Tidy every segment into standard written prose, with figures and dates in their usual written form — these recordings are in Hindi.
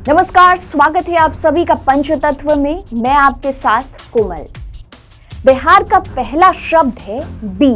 नमस्कार, स्वागत है आप सभी का पंचतत्व में। मैं आपके साथ कोमल। बिहार का पहला शब्द है बी।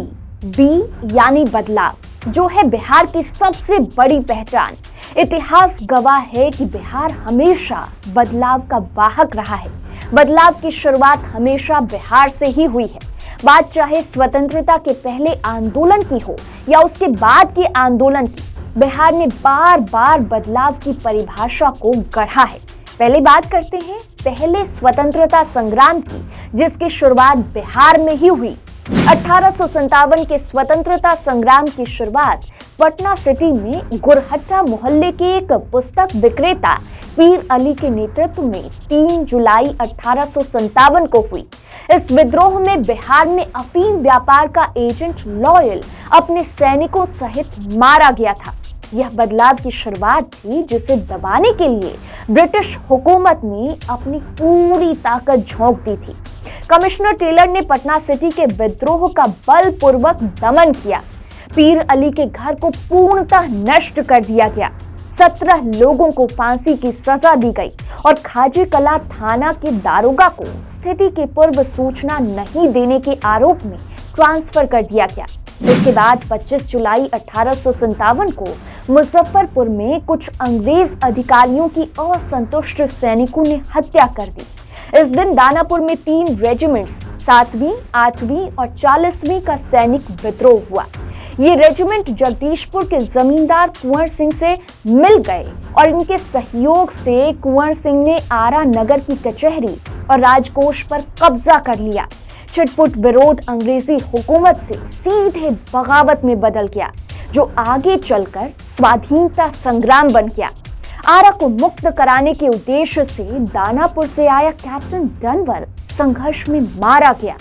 बी यानी बदलाव, जो है बिहार की सबसे बड़ी पहचान। इतिहास गवाह है कि बिहार हमेशा बदलाव का वाहक रहा है। बदलाव की शुरुआत हमेशा बिहार से ही हुई है। बात चाहे स्वतंत्रता के पहले आंदोलन की हो या उसके बाद के आंदोलन की, बिहार ने बार बार बदलाव की परिभाषा को गढ़ा है। पहले बात करते हैं पहले स्वतंत्रता संग्राम की, जिसकी शुरुआत बिहार में ही हुई। 1857 के स्वतंत्रता संग्राम की शुरुआत पटना सिटी में गुरहट्टा मोहल्ले के एक पुस्तक विक्रेता पीर अली के नेतृत्व में 3 जुलाई 1857 को हुई। इस विद्रोह में बिहार में अफीम व्यापार का एजेंट लॉयल अपने सैनिकों सहित मारा गया था। यह बदलाव की शुरुआत थी, जिसे दबाने के लिए ब्रिटिश हुकूमत ने अपनी पूरी ताकत झोंक दी थी। कमिश्नर टेलर ने पटना सिटी के विद्रोह का बलपूर्वक दमन किया। पीर अली के घर को पूर्णतः नष्ट कर दिया गया। 17 लोगों को फांसी की सजा दी गई और खाजी कला थाना के दारोगा को स्थिति की पूर्व सूचना नहीं देने के आरोप में ट्रांसफर कर दिया गया। इसके बाद 25 जुलाई 1857 को मुजफ्फरपुर में कुछ अंग्रेज अधिकारियों की असंतुष्ट सैनिकों ने हत्या कर दी। इस दिन दानापुर में 3 रेजिमेंट्स 7वीं, 8वीं और 40वीं का सैनिक विद्रोह हुआ। ये रेजिमेंट जगदीशपुर के जमींदार कुंवर सिंह से मिल गए और इनके सहयोग से कुंवर सिंह ने आरा नगर की कचहरी और राजकोष पर कब्जा कर लिया। छिटपुट विरोध अंग्रेजी हुकूमत से सीधे बगावत में बदल गया, जो आगे चलकर स्वाधीनता संग्राम बन गया। आरा को मुक्त कराने के उद्देश्य से दानापुर से आया कैप्टन डनवर संघर्ष में मारा गया।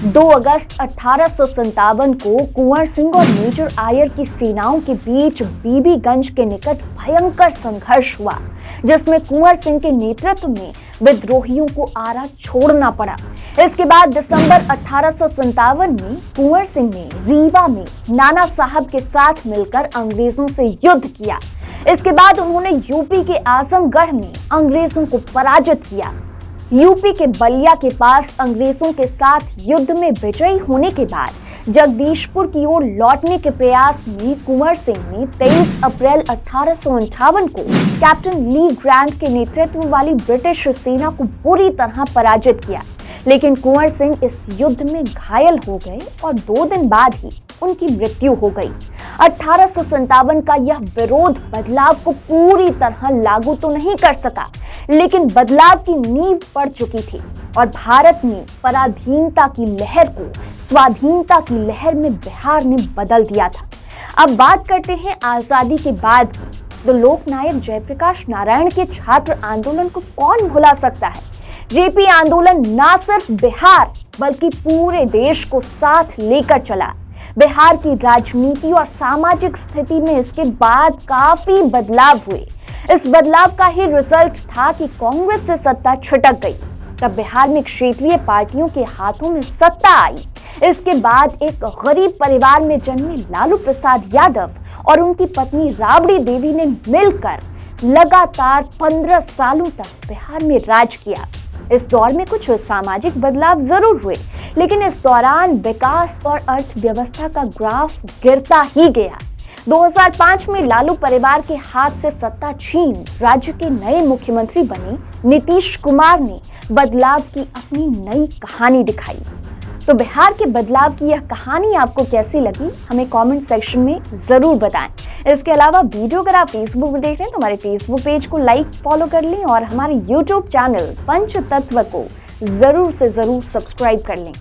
2 अगस्त 1857 को कुंवर सिंह और मेजर आयर की सेनाओं के बीच बीबीगंज के निकट भयंकर संघर्ष हुआ, जिसमें कुंवर सिंह के नेतृत्व में विद्रोहियों को आरा छोड़ना पड़ा। इसके बाद दिसंबर 1857 में कुंवर सिंह ने रीवा में नाना साहब के साथ मिलकर अंग्रेजों से युद्ध किया। इसके बाद उन्होंने यूपी के आजमगढ़ में अंग्रेजों को पराजित किया। यूपी के बलिया के पास अंग्रेजों के साथ युद्ध में विजयी होने के बाद जगदीशपुर की ओर लौटने के प्रयास में कुंवर सिंह ने 23 अप्रैल 1858 को कैप्टन ली ग्रांट के नेतृत्व वाली ब्रिटिश सेना को बुरी तरह पराजित किया। लेकिन कुंवर सिंह इस युद्ध में घायल हो गए और 2 दिन बाद ही उनकी मृत्यु हो गई। 1857 का यह विरोध बदलाव को पूरी तरह लागू तो नहीं कर सका, लेकिन बदलाव की नींव पड़ चुकी थी और भारत में पराधीनता की लहर को स्वाधीनता की लहर में बिहार ने बदल दिया था। अब बात करते हैं आजादी के बाद की। तो लोकनायक जयप्रकाश नारायण के छात्र आंदोलन को कौन भुला सकता है। जेपी आंदोलन ना सिर्फ बिहार बल्कि पूरे देश को साथ लेकर चला। बिहार की राजनीति और सामाजिक स्थिति में इसके बाद काफी बदलाव हुए। इस बदलाव का ही रिजल्ट था कि कांग्रेस से सत्ता छिटक गई। तब बिहार में क्षेत्रीय पार्टियों के हाथों में सत्ता आई। इसके बाद एक गरीब परिवार में जन्मे लालू प्रसाद यादव और उनकी पत्नी राबड़ी देवी ने मिलकर लगातार 15 सालों तक बिहार में राज किया। इस दौर में कुछ सामाजिक बदलाव जरूर हुए, लेकिन इस दौरान विकास और अर्थव्यवस्था का ग्राफ गिरता ही गया। 2005 में लालू परिवार के हाथ से सत्ता छीन राज्य के नए मुख्यमंत्री बने नीतीश कुमार ने बदलाव की अपनी नई कहानी दिखाई। तो बिहार के बदलाव की यह कहानी आपको कैसी लगी, हमें कमेंट सेक्शन में जरूर बताएं। इसके अलावा वीडियो अगर आप फेसबुक में देख रहे हैं तो हमारे फेसबुक पेज को लाइक फॉलो कर लें और हमारे यूट्यूब चैनल पंचतत्व को जरूर से जरूर सब्सक्राइब कर लें।